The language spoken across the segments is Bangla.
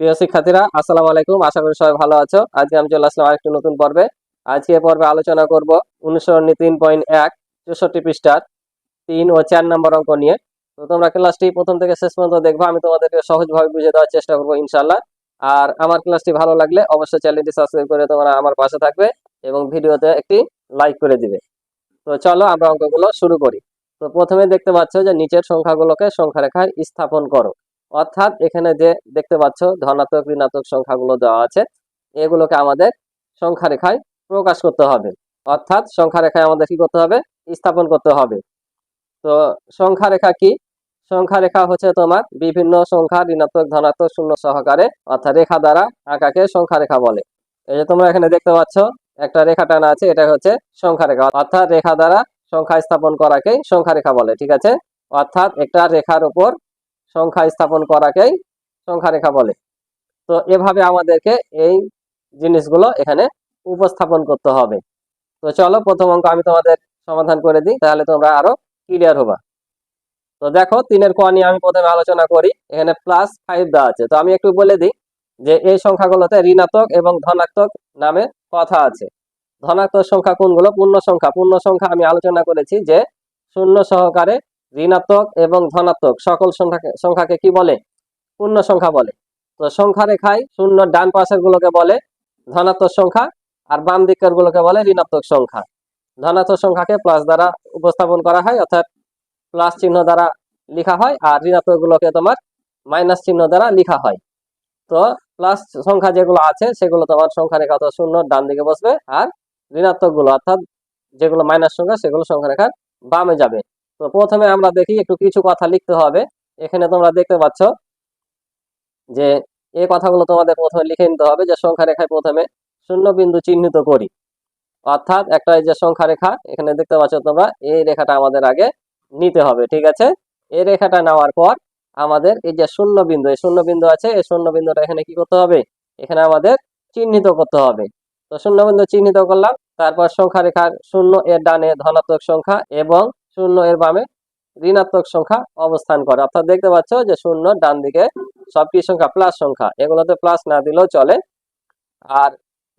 প্রিয় শিক্ষার্থীরা, আসসালামু আলাইকুম। আশা করি সবাই ভালো আছো। আজকে আমি চলে আসলাম আরেকটি নতুন পর্বে। আজকে পর্বে আলোচনা করব অনুসরণী 3.1 64 পৃষ্ঠার 3 ও 4 নম্বর অঙ্ক নিয়ে। তো তোমরা ক্লাসটি প্রথম থেকে শেষ পর্যন্ত দেখবা। আমি তোমাদেরকে সহজভাবে বুঝিয়ে দেওয়ার চেষ্টা করবো ইনশাআল্লাহ। আর আমার ক্লাসটি ভালো লাগলে অবশ্যই চ্যানেলটি সাবস্ক্রাইব করে তোমরা আমার পাশে থাকবে এবং ভিডিওতে একটি লাইক করে দিবে। তো চলো আমরা অঙ্কগুলো শুরু করি। তো প্রথমে দেখতে পাচ্ছ যে নিচের সংখ্যাগুলোকে সংখ্যা রেখায় স্থাপন করো। অর্থাৎ এখানে যে দেখতে পাচ্ছ ধনাত্মক ঋণাত্মক সংখ্যাগুলো দেওয়া আছে, এগুলোকে আমাদের সংখ্যা রেখায় প্রকাশ করতে হবে। অর্থাৎ সংখ্যা রেখায় আমাদের কি করতে হবে? স্থাপন করতে হবে। তো সংখ্যা রেখা কি? সংখ্যা রেখা হচ্ছে তোমার বিভিন্ন সংখ্যা ঋণাত্মক ধনাত্মক শূন্য সহকারে অর্থাৎ রেখা দ্বারা আঁকাকে সংখ্যা রেখা বলে। এই যে তোমরা এখানে দেখতে পাচ্ছ একটা রেখা টানা আছে, এটা হচ্ছে সংখ্যা রেখা। অর্থাৎ রেখা দ্বারা সংখ্যা স্থাপন করাকেই সংখ্যা রেখা বলে। ঠিক আছে? অর্থাৎ একটা রেখার উপর সংখ্যা স্থাপন করাকেই সংখ্যা রেখা বলে। তো এভাবে আমাদেরকে এই জিনিসগুলো এখানে উপস্থাপন করতে হবে। তো চলো প্রথম অঙ্ক আমি তোমাদের সমাধান করে দিই, তাহলে তোমরা আরো ক্লিয়ার হবা। তো দেখো 3-এর ক নিয়ে আমি প্রথমে আলোচনা করি। এখানে +5 দেওয়া আছে। তো আমি একটু বলে দিই যে এই সংখ্যাগুলোতে ঋণাত্মক এবং ধনাত্মক নামে কথা আছে। ধনাত্মক সংখ্যা কোনগুলো? পূর্ণ সংখ্যা। পূর্ণ সংখ্যা আমি আলোচনা করেছি যে শূন্য সহকারে ঋণাত্মক এবং ধনাত্মক সকল সংখ্যাকে কি বলে? পূর্ণ সংখ্যা বলে। তো সংখ্যা রেখায় শূন্য ডান পাশের গুলোকে বলে ধনাত্মক সংখ্যা, আর বাম দিকের গুলোকে বলে ঋণাত্মক সংখ্যা। ধনাত্মক সংখ্যাকে প্লাস দ্বারা উপস্থাপন করা হয়, অর্থাৎ প্লাস চিহ্ন দ্বারা লেখা হয়, আর ঋণাত্মক গুলোকে তোমার মাইনাস চিহ্ন দ্বারা লেখা হয়। তো প্লাস সংখ্যা যেগুলো আছে সেগুলো তোমার সংখ্যা রেখা অথবা শূন্য ডান দিকে বসবে, আর ঋণাত্মক গুলো অর্থাৎ যেগুলো মাইনাস সংখ্যা সেগুলো সংখ্যা রেখার বামে যাবে। তো প্রথমে আমরা দেখি একটু কিছু কথা লিখতে হবে। এখানে তোমরা দেখতে পাচ্ছ যে এই কথাগুলো তোমাদের প্রথমে লিখে নিতে হবে যে সংখ্যা রেখায় প্রথমে শূন্য বিন্দু চিহ্নিত করি। অর্থাৎ একটা এই যে সংখ্যা রেখা এখানে দেখতে পাচ্ছ তোমরা, এই রেখাটা আমাদের আগে নিতে হবে। ঠিক আছে? এই রেখাটা নেওয়ার পর আমাদের এই যে শূন্য বিন্দু, এই শূন্য বিন্দু আছে, এই শূন্য বিন্দুটা এখানে কি করতে হবে? এখানে আমাদের চিহ্নিত করতে হবে। তো শূন্য বিন্দু চিহ্নিত করলাম। তারপর সংখ্যা রেখার শূন্য এর ডানে ধনাত্মক সংখ্যা এবং শূন্য এর বামে ঋণাত্মক সংখ্যা অবস্থান করে। অর্থাৎ দেখতে পাচ্ছ যে শূন্য ডান দিকে সব কি সংখ্যা? প্লাস সংখ্যা। এগুলোতে প্লাস না দিলেও চলে। আর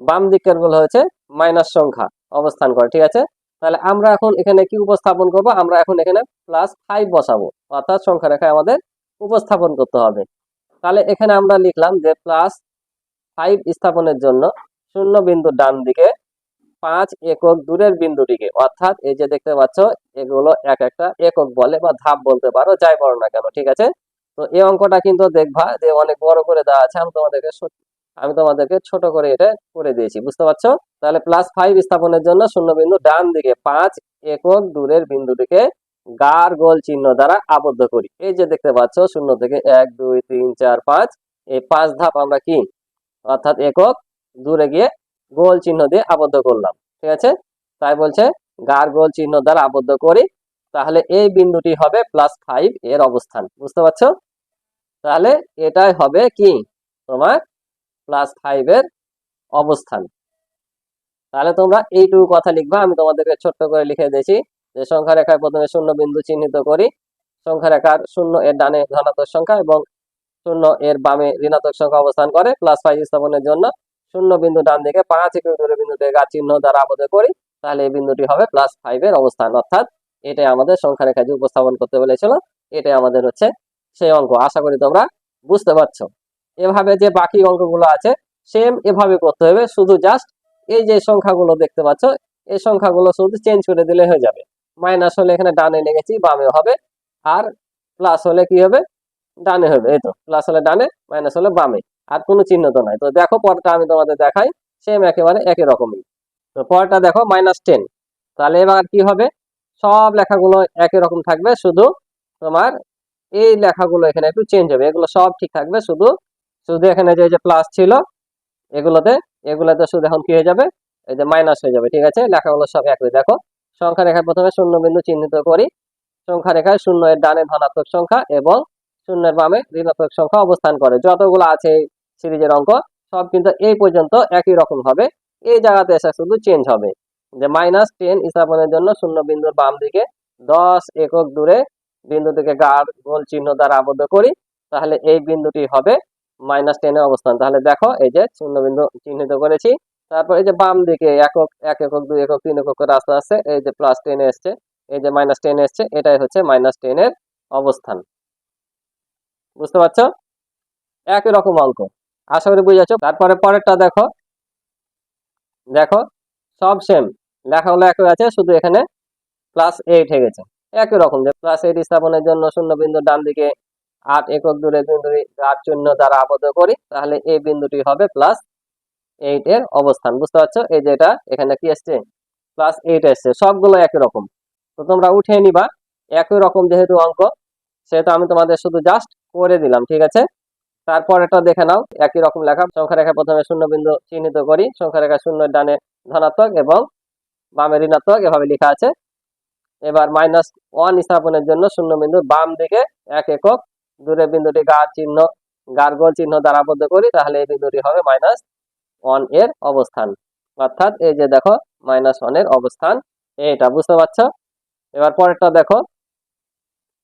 বাম দিকের গুলো হচ্ছে মাইনাস সংখ্যা অবস্থান করে। ঠিক আছে? তাহলে আমরা এখন এখানে কি উপস্থাপন করব? আমরা এখন এখানে +5 বসাবো। অর্থাৎ সংখ্যা রেখায় আমাদের উপস্থাপন করতে হবে। তাহলে এখানে আমরা লিখলাম যে +5 স্থাপনের জন্য শূন্য বিন্দু ডান দিকে 5 একক দূরের বিন্দুটিকে, অর্থাৎ এই যে দেখতে পাচ্ছ এগুলো এক একটা একক বলে বা ধাপ বলতে পারো, যাই বলো না কেন। ঠিক আছে? তো এই অঙ্কটা কিন্তু দেখবা যে অনেক বড় করে দেওয়া আছে। আমি তোমাদেরকে ছোট করে এটা করে দিয়েছি, বুঝতে পারছো? তাহলে +5 স্থাপনের জন্য শূন্য বিন্দু ডান দিকে 5 একক দূরের বিন্দুটিকে গার গোল চিহ্ন দ্বারা আবদ্ধ করি। এই যে দেখতে পাচ্ছ শূন্য থেকে 1 2 3 4 5, এই 5 ধাপ আমরা কি অর্থাৎ একক দূরে গিয়ে গোল চিহ্ন দিয়ে আবদ্ধ করলাম। ঠিক আছে? তাই বলছে গার গোল চিহ্ন দ্বারা আবদ্ধ করি। তাহলে এই বিন্দুটি হবে +5 এর অবস্থান। বুঝতে পারছো? তাহলে এটাই হবে কি তোমার +5 এর অবস্থান। তাহলে তোমরা এইটুকু কথা লিখবা। আমি তোমাদেরকে ছোট্ট করে লিখে দিয়েছি যে সংখ্যা রেখায় প্রথমে শূন্য বিন্দু চিহ্নিত করি। সংখ্যা রেখার শূন্য এর ডানে ধনাত্মক সংখ্যা এবং শূন্য এর বামে ঋণাত্মক সংখ্যা অবস্থান করে। +5 স্থাপনের জন্য শূন্য বিন্দু ডান দিকে 5 একক দূরে বিন্দুতে গার চিহ্ন দ্বারা আবদ্ধ করি। তাহলে এই বিন্দুটি হবে +5 এর অবস্থান। অর্থাৎ এটাই আমাদের সংখ্যা রেখা যে উপস্থাপন করতে বলেছিল, এটাই আমাদের হচ্ছে সেই অঙ্ক। আশা করি তোমরা বুঝতে পারছো। এভাবে যে বাকি অঙ্কগুলো আছে সেম এভাবে করতে হবে। শুধু জাস্ট এই যে সংখ্যাগুলো দেখতে পাচ্ছ, এই সংখ্যাগুলো শুধু চেঞ্জ করে দিলে হয়ে যাবে। মাইনাস হলে এখানে ডানে লিখেছি, বামে হবে। আর প্লাস হলে কি হবে? ডানে হবে। এই তো প্লাস হলে ডানে, মাইনাস হলে বামে। আর কোনো চিহ্ন তো নাই। তো দেখো পরটা আমি তোমাদের দেখাই, সেম একেবারে একই রকমই। তো পরটা দেখো -10। তাহলে এবার কি হবে? সব লেখাগুলো একই রকম থাকবে, শুধু তোমার এই লেখাগুলো এখানে একটু চেঞ্জ হবে। এগুলো সব ঠিক থাকবে, শুধু শুধু এখানে যে প্লাস ছিল এগুলোতে এগুলোতে শুধু এখন কি হয়ে যাবে? এই যে মাইনাস হয়ে যাবে। ঠিক আছে? লেখাগুলো সব একই। দেখো সংখ্যা রেখায় প্রথমে শূন্য বিন্দু চিহ্নিত করি। সংখ্যা রেখায় শূন্য এর ডানে ধনাত্মক সংখ্যা এবং শূন্যের বামে ঋণাত্মক সংখ্যা অবস্থান করে। যতগুলো আছে এই সিরিজের অঙ্ক সব কিন্তু এই পর্যন্ত একই রকম হবে। এই জায়গাতে এসে শুধু চেঞ্জ হবে যে -10 স্থাপনের জন্য শূন্য বিন্দুর বাম দিকে 10 একক দূরে বিন্দু থেকে গাঢ় গোল চিহ্ন দ্বারা আবদ্ধ করি। তাহলে এই বিন্দুটি হবে -10 এর অবস্থান। তাহলে দেখো এই যে শূন্য বিন্দু চিহ্নিত করেছি। তারপর এই যে বাম দিকে একক, 1 একক, 2 একক, 3 একক করে আস্তে আস্তে এই যে +10 এসছে, এই যে -10 এসছে, এটাই হচ্ছে -10 এর অবস্থান। বুঝতে পারছো? একই রকম অঙ্ক, আশা করি বুঝেছো। তারপরে পরেরটা দেখো, দেখো সব সেম, লেখাগুলো একই আছে, শুধু এখানে +8 হয়ে গেছে। একই রকম, যে +8 স্থাপনের জন্য শূন্য বিন্দু ডান দিকে 8 একক দূরে বিন্দুটি গাঢ় চিহ্ন দ্বারা আবদ্ধ করি, তাহলে এই বিন্দুটি হবে +8 এর অবস্থান। বুঝতে পারছো? এই যে এটা এখানে কি আসছে, +8 আসছে, সবগুলো একই রকম। তো তোমরা উঠে নিবা, একই রকম যেহেতু অঙ্ক, সেহেতু আমি তোমাদের শুধু জাস্ট করে দিলাম, ঠিক আছে। তারপর এটা দেখে নাও, একই রকম লেখা, সংখ্যা রেখা প্রথমে শূন্য বিন্দু চিহ্নিত করি, সংখ্যা রেখা শূন্য ডানে ধনাত্মক এবং বামে ঋণাত্মক, এভাবে লেখা আছে। এবার -1 স্থাপনের জন্য শূন্য বিন্দু বাম দিকে 1 একক দূরে বিন্দুটি গাঢ় গোল চিহ্ন দ্বারা আবদ্ধ করি, তাহলে এই বিন্দুটি হবে -1 এর অবস্থান। অর্থাৎ এই যে দেখো -1 এর অবস্থান এইটা। বুঝতে পারছো? এবার পরেরটা দেখো,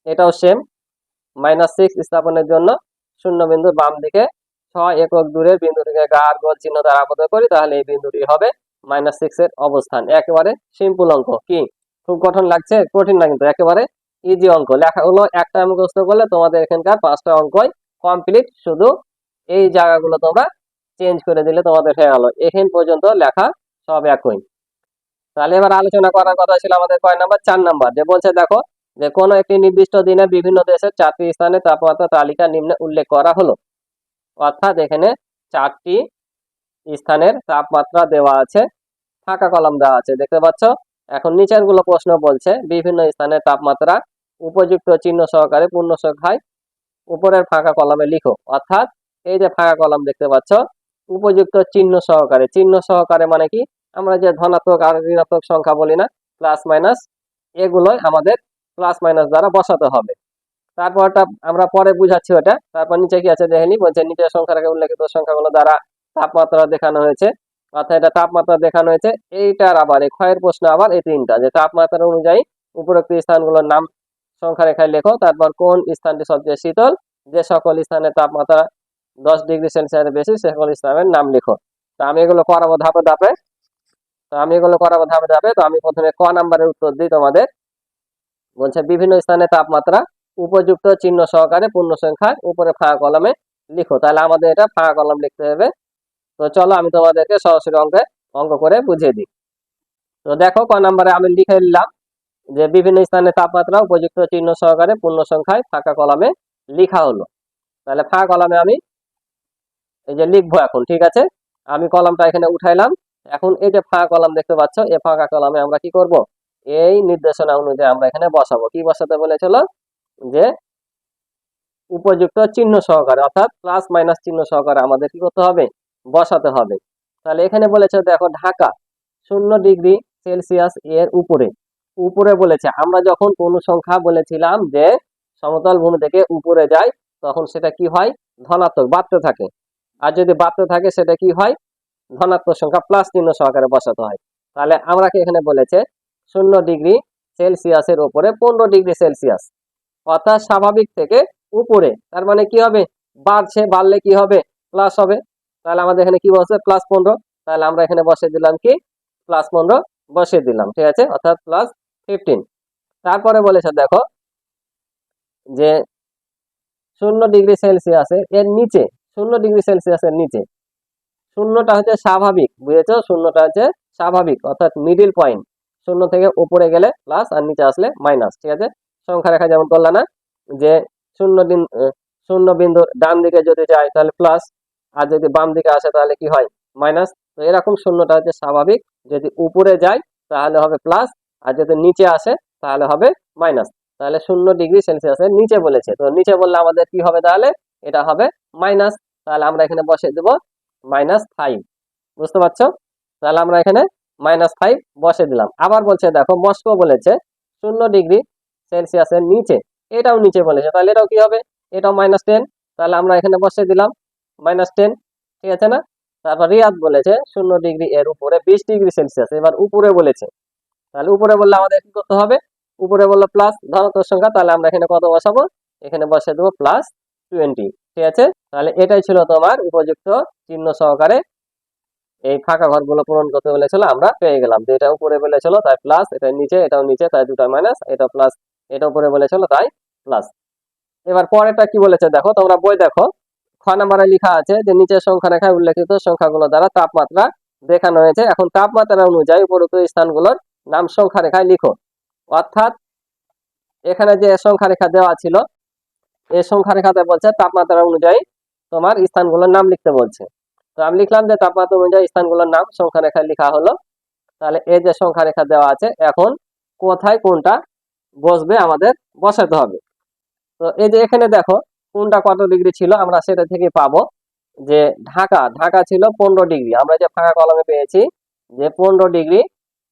এটাও সেম, -6 স্থাপনের জন্য শূন্য বিন্দু বাম দিকে 6 একক দূরের বিন্দুটিকে গাঢ় গোল চিহ্ন দ্বারা আবদ্ধ করি, তাহলে এই বিন্দুটি হবে -6 এর অবস্থান। একেবারে সিম্পল অঙ্ক। কি খুব কঠিন লাগছে? কঠিন না, কিন্তু একেবারে ইজি অঙ্ক। লেখাগুলো একটা মুখস্থ করলে তোমাদের এখানকার 5টা অঙ্কই কমপ্লিট। শুধু এই জায়গাগুলো তোমরা চেঞ্জ করে দিলে তোমাদের হয়ে গেল। এখান পর্যন্ত লেখা সব একই। তাহলে এবার আলোচনা করার কথা ছিল আমাদের কয় নাম্বার? 4 নাম্বার, যে বলছে দেখো যে কোনো একটি নির্দিষ্ট দিনে বিভিন্ন দেশের 4টি স্থানে তাপমাত্রা তালিকা নিম্নে উল্লেখ করা হলো। অর্থাৎ এখানে 4টি স্থানের তাপমাত্রা দেওয়া আছে, ফাঁকা কলাম দেওয়া আছে, দেখতে পাচ্ছ। এখন নিচের গুলো প্রশ্ন বলছে বিভিন্ন স্থানের তাপমাত্রা উপযুক্ত চিহ্ন সহকারে পূর্ণ সংখ্যায় উপরের ফাঁকা কলামে লিখো। অর্থাৎ এই যে ফাঁকা কলাম দেখতে পাচ্ছ, উপযুক্ত চিহ্ন সহকারে, চিহ্ন সহকারে মানে কি, আমরা যে ধনাত্মক আর ঋণাত্মক সংখ্যা বলি না, প্লাস মাইনাস, এগুলোই আমাদের প্লাস মাইনাস দ্বারা বসাতে হবে। তারপরটা আমরা পরে বুঝাচ্ছি ওটা। তারপর নিচে কি আছে দেখেনি, বলছে নিচের সংখ্যা রেখে উল্লেখিত সংখ্যাগুলো দ্বারা তাপমাত্রা দেখানো হয়েছে। অর্থাৎ এটা তাপমাত্রা দেখানো হয়েছে। এইটার আবার এই ক্ষয়ের প্রশ্ন আবার এই তিনটা, যে তাপমাত্রা অনুযায়ী উপরোক্ত স্থানগুলোর নাম সংখ্যা রেখায় লেখো। তারপর কোন স্থানটি সবচেয়ে শীতল, যে সকল স্থানের তাপমাত্রা 10 ডিগ্রি সেলসিয়াসের বেশি সে সকল স্থানের নাম লিখো। তো আমি এগুলো করাবো ধাপে ধাপে। তো আমি প্রথমে ক নাম্বারের উত্তর দিই তোমাদের। বলছে বিভিন্ন স্থানে তাপমাত্রা উপযুক্ত চিহ্ন সহকারে পূর্ণ সংখ্যার উপরে ফাঁকা কলমে লিখো। তাহলে আমাদের এটা ফাঁকা কলম লিখতে হবে। তো চলো আমি তোমাদেরকে সরাসরি অঙ্ক করে বুঝিয়ে দিই। তো দেখো ক নাম্বারে আমি লিখে নিলাম যে বিভিন্ন স্থানে তাপমাত্রা উপযুক্ত চিহ্ন সহকারে পূর্ণ সংখ্যায় ফাঁকা কলমে লিখা হলো। তাহলে ফাঁকা কলমে আমি এই যে লিখবো এখন, ঠিক আছে। আমি কলমটা এখানে উঠাইলাম। এখন এই যে ফাঁকা কলম দেখতে পাচ্ছ, এই ফাঁকা কলমে আমরা কি করব, এই নির্দেশনা অনুযায়ী আমরা এখানে বসাবো। কি বসাতে বলেছিল, যে উপযুক্ত চিহ্ন সহকারে, অর্থাৎ প্লাস মাইনাস চিহ্ন সহকারে আমাদের কি করতে হবে, বসাতে হবে। তাহলে এখানে বলেছে দেখো ঢাকা 0 ডিগ্রি সেলসিয়াস এর উপরে বলেছে। আমরা যখন কোন সংখ্যা বলেছিলাম যে সমতল ভূমি থেকে উপরে যায়, তখন সেটা কি হয়, ধনাত্মক বাড়তে থাকে। আর যদি বাড়তে থাকে সেটা কি হয়, ধনাত্মক সংখ্যা প্লাস চিহ্ন সহকারে বসাতে হয়। তাহলে আমরা কি এখানে বলেছে 0 ডিগ্রি সেলসিয়াসের উপরে 15 ডিগ্রি সেলসিয়াস, অর্থাৎ স্বাভাবিক থেকে উপরে। তার মানে কি হবে, বাড়ছে, বাড়লে কি হবে, প্লাস হবে। তাহলে আমাদের এখানে কি বলছে, +15। তাহলে আমরা এখানে বসিয়ে দিলাম কি, +15 বসিয়ে দিলাম, ঠিক আছে, অর্থাৎ +15। তারপরে বলেছে দেখো যে 0 ডিগ্রি সেলসিয়াসের এর নিচে, 0 ডিগ্রি সেলসিয়াসের নিচে, শূন্যটা হচ্ছে স্বাভাবিক, বুঝেছো, শূন্যটা হচ্ছে স্বাভাবিক, অর্থাৎ মিডিল পয়েন্ট। 0 থেকে উপরে গেলে প্লাস আর নিচে আসলে মাইনাস, ঠিক আছে। সংখ্যা রেখা যেমন করলে না, যে 0 বিন্দু ডান দিকে যদি যায় তাহলে প্লাস, আর যদি বাম দিকে আসে তাহলে কি হয়, মাইনাস। তো এরকম শূন্যটা হচ্ছে স্বাভাবিক, যদি উপরে যায় তাহলে হবে প্লাস, আর যদি নিচে আসে তাহলে হবে মাইনাস। তাহলে 0 ডিগ্রি সেলসিয়াসের নিচে বলেছে, তো নিচে বললে আমাদের কি হবে, তাহলে এটা হবে মাইনাস। তাহলে আমরা এখানে বসিয়ে দেবো -5। বুঝতে পারছো? তাহলে আমরা এখানে -5 বসে দিলাম। আবার বলছে দেখো মস্কো বলেছে 0 ডিগ্রি সেলসিয়াসের নিচে, এটাও নিচে বলেছে, তাহলে এটাও কি হবে, এটাও -10। তাহলে আমরা এখানে বসে দিলাম -10, ঠিক আছে না। তারপর রিয়াদ বলেছে 0 ডিগ্রি এর উপরে 20 ডিগ্রি সেলসিয়াস, এবার উপরে বলেছে। তাহলে উপরে বললে আমাদের কি করতে হবে, উপরে বললো প্লাস ধনাত্মক সংখ্যা, তাহলে আমরা এখানে কত বসাবো, এখানে বসে দেবো +20। 20। ঠিক আছে, তাহলে এটাই ছিল তোমার উপযুক্ত চিহ্ন সহকারে এই ফাঁকা ঘরগুলো পূরণ করতে বলেছিল, আমরা পেয়ে গেলাম। যে এটা উপরে বলেছিল তাই প্লাস, এটা নিচে, এটাও নিচে তাই দুটা মাইনাস, এটা প্লাস, এটা উপরে বলেছিল তাই প্লাস। এবার পরেরটা কি বলেছে দেখো, তোমরা বই দেখো, খ নম্বরে লেখা আছে যে নিচের সংখ্যা রেখায় উল্লেখিত সংখ্যাগুলো দ্বারা তাপমাত্রা দেখানো হয়েছে। এখন তাপমাত্রা অনুযায়ী উপরোক্ত স্থানগুলোর নাম সংখ্যা রেখায় লিখো। অর্থাৎ এখানে যে সংখ্যা রেখা দেওয়া ছিল, এই সংখ্যা রেখাতে বলছে তাপমাত্রা অনুযায়ী তোমার স্থানগুলোর নাম লিখতে বলছে। তো আমি লিখলাম যে তাপমাত্রা অনুযায়ী স্থানগুলোর নাম সংখ্যা রেখায় লেখা হলো। তাহলে এই যে সংখ্যা রেখা দেওয়া আছে, এখন কোথায় কোনটা বসবে আমাদের বসাতে হবে। তো এই যে এখানে দেখো কোনটা কত ডিগ্রি ছিল, আমরা সেটা থেকে পাবো যে ঢাকা ছিল 15 ডিগ্রি, আমরা যে ফাঁকা কলমে পেয়েছি যে 15 ডিগ্রি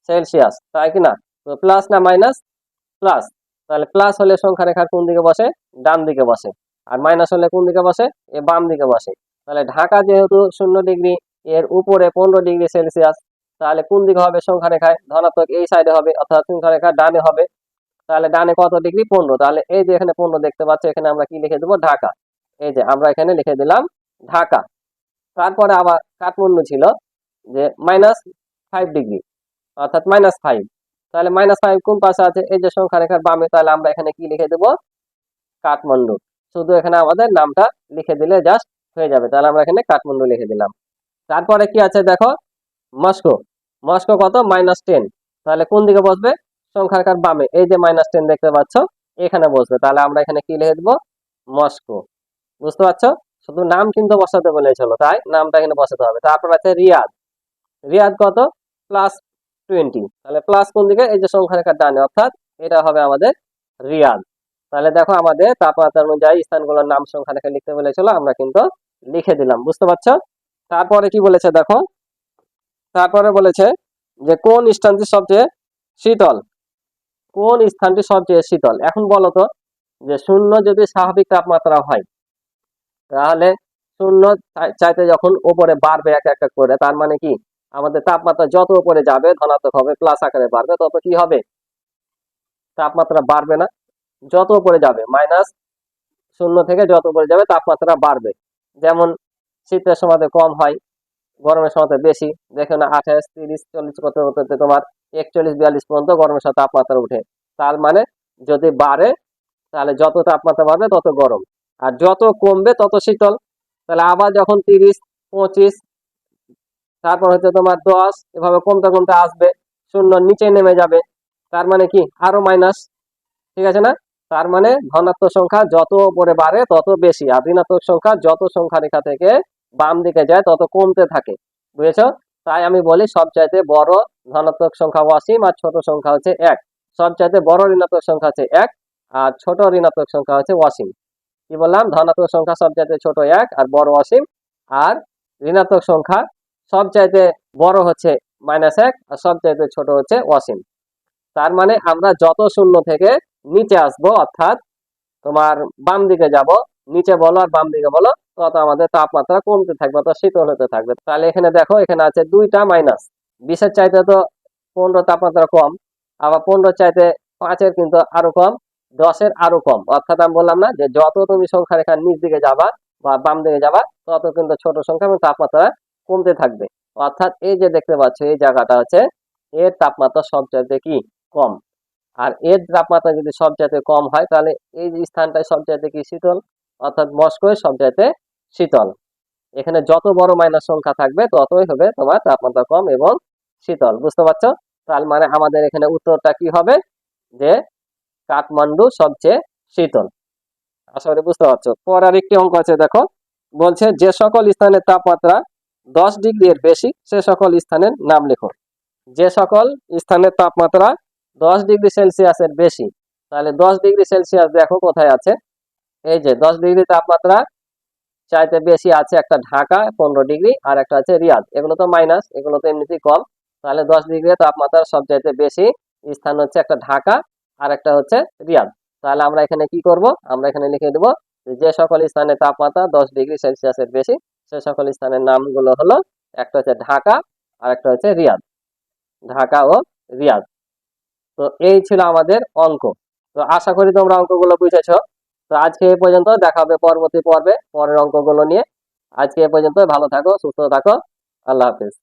সেলসিয়াস, তাই কি না? তো প্লাস না মাইনাস? প্লাস। তাহলে প্লাস হলে সংখ্যা রেখার কোন দিকে বসে? ডান দিকে বসে। আর মাইনাস হলে কোন দিকে বসে? এ বাম দিকে বসে। তাহলে ঢাকা যেহেতু 0 ডিগ্রি, এর উপরে 15 ডিগ্রি সেলসিয়াস, তাহলে কোন দিকে হবে সংখ্যা রেখায়? ধনাত্মক এই সাইডে হবে, অর্থাৎ সংখ্যা রেখা ডানে হবে। তাহলে ডানে কত ডিগ্রি? 15। তাহলে এই যে এখানে 15 দেখতে পাচ্ছ, এখানে আমরা কি লিখে দেবো? ঢাকা। এই যে আমরা এখানে লিখে দিলাম ঢাকা। তারপরে আবার কাঠমান্ডু ছিল যে -5 ডিগ্রি, অর্থাৎ -5। তাহলে -5 কোন পাশে আছে? এই যে সংখ্যা রেখার বামে। তাহলে আমরা এখানে কি লিখে দেবো? কাঠমান্ডু। শুধু এখানে আমাদের নামটা লিখে দিলে জাস্ট হয়ে যাবে। তাহলে আমরা এখানে কাঠমান্ডু লিখে দিলাম। তারপরে কি আছে দেখো, মস্কো। মস্কো কত? -10। তাহলে কোন দিকে বসবে? সংখ্যা রেখার বামে। এই যে -10 দেখতে পাচ্ছ, এখানে বসবে। তাহলে আমরা এখানে কি লিখে দেবো? মস্কো। বুঝতে পারছো? শুধু নাম কিন্তু বসাতে বলেছিল, তাই নামটা এখানে বসাতে হবে। তারপর আছে রিয়াদ। রিয়াদ কত? +20। তাহলে প্লাস কোন দিকে? এই যে সংখ্যা রেখার ডানে, অর্থাৎ এটা হবে আমাদের রিয়াদ। তাহলে দেখো আমাদের তাপমাত্রা অনুযায়ী স্থানগুলোর নাম সংখ্যা রেখা লিখতে বলেছিল, আমরা কিন্তু লিখে দিলাম। বুঝতে পারছো? তারপরে কি বলেছে দেখো, তারপরে বলেছে যে কোন স্থানটি সবচেয়ে শীতল? কোন স্থানটি সবচেয়ে শীতল? এখন বলো তো, যে 0 যদি স্বাভাবিক তাপমাত্রা হয়, তাহলে 0 চাইতে যখন উপরে বাড়বে এক এক করে, তার মানে কি আমাদের তাপমাত্রা যত উপরে যাবে ধনাত্মক হবে, প্লাস আকারে বাড়বে, তত কি হবে? তাপমাত্রা বাড়বে না? যত উপরে যাবে -0 থেকে যত উপরে যাবে তাপমাত্রা বাড়বে। যেমন শীতের সময় কম হয়, গরমের সময় বেশি। দেখো না 28, 30, 40 করতে করতে তোমার 41, 42 পর্যন্ত গরমের সময় তাপমাত্রা উঠে। তার মানে যদি বাড়ে, তাহলে যত তাপমাত্রা বাড়বে তত গরম, আর যত কমবে তত শীতল। তাহলে আবার যখন 30, 25, তারপর হচ্ছে তোমার 10, এভাবে কমতে কমতে আসবে, 0 নিচে নেমে যাবে। তার মানে কি আরো মাইনাস। ঠিক আছে না? তার মানে ধনাত্মক সংখ্যা যত উপরে বাড়ে তত বেশি, আর ঋণাত্মক সংখ্যা যত সংখ্যা রেখা থেকে বাম দিকে যায় তত কমতে থাকে। বুঝেছো? তাই আমি বলি সবচাইতে বড় ধনাত্মক সংখ্যা অসীম, আর ছোট সংখ্যা হচ্ছে 1। সবচাইতে বড় ঋণাত্মক সংখ্যা হচ্ছে 1, আর ছোট ঋণাত্মক সংখ্যা হচ্ছে অসীম। কি বললাম? ধনাত্মক সংখ্যা সবচাইতে ছোট 1 আর বড় অসীম, আর ঋণাত্মক সংখ্যা সবচাইতে বড় হচ্ছে -1 আর সবচাইতে ছোট হচ্ছে অসীম। তার মানে আমরা যত 0 থেকে নিচে আসবো, অর্থাৎ তোমার বাম দিকে যাব, নিচে বলো আর বাম দিকে বলো, তত আমাদের তাপমাত্রা কমতে থাকবে, তত শীতল হতে থাকবে। তাহলে এখানে দেখো, এখানে আছে 2টা মাইনাস। 20-এর চাইতে তো 15 তাপমাত্রা কম, আবার 15 চাইতে 5-এর কিন্তু আরো কম, 10-এর আরো কম। অর্থাৎ আমি বললাম না যে যত তুমি সংখ্যা রেখার নিচ দিকে যাবা বা বাম দিকে যাবা, তত কিন্তু ছোট সংখ্যা এবং তাপমাত্রা কমতে থাকবে। অর্থাৎ এই যে দেখতে পাচ্ছ, এই জায়গাটা হচ্ছে এর তাপমাত্রা সবচাইতে কি কম। আর এর তাপমাত্রা যদি সবচাইতে কম হয়, তাহলে এই যে স্থানটাই সবচাইতে কি শীতল, অর্থাৎ মস্কো সবচাইতে শীতল। এখানে যত বড় মাইনাস সংখ্যা থাকবে ততই হবে তোমার তাপমাত্রা কম এবং শীতল। বুঝতে পারছো? তার মানে আমাদের এখানে উত্তরটা কি হবে? যে কাঠমান্ডু সবচেয়ে শীতল। আশা করি বুঝতে পারছো। পর আর একটি অঙ্ক আছে দেখো, বলছে যে সকল স্থানের তাপমাত্রা 10 ডিগ্রি এর বেশি সে সকল স্থানের নাম লেখো। যে সকল স্থানের তাপমাত্রা 10 ডিগ্রি সেলসিয়াসের বেশি, তাহলে 10 ডিগ্রি সেলসিয়াস দেখো কোথায় আছে। এই যে 10 ডিগ্রি তাপমাত্রা চাইতে বেশি আছে একটা ঢাকা 15 ডিগ্রি, আর একটা আছে রিয়াদ। এগুলো তো মাইনাস, এগুলো তো এমনিতেই কম। তাহলে 10 ডিগ্রি তাপমাত্রা সবচাইতে বেশি স্থান হচ্ছে একটা ঢাকা, আর একটা হচ্ছে রিয়াদ। তাহলে আমরা এখানে কি করব? আমরা এখানে লিখে দেবো যে সকল স্থানের তাপমাত্রা 10 ডিগ্রি সেলসিয়াসের বেশি সে সকল স্থানের নামগুলো হলো, একটা হচ্ছে ঢাকা আর একটা হচ্ছে রিয়াদ। ঢাকা ও রিয়াদ। তো এই ছিল আমাদের অঙ্ক। তো আশা করি তোমরা অঙ্কগুলো বুঝেছো। তো আজকে এই পর্যন্ত, দেখা হবে পরবর্তী পর্বে পরের অঙ্কগুলো নিয়ে। আজকে এ পর্যন্ত, ভালো থাকো, সুস্থ থাকো। আল্লাহ হাফেজ।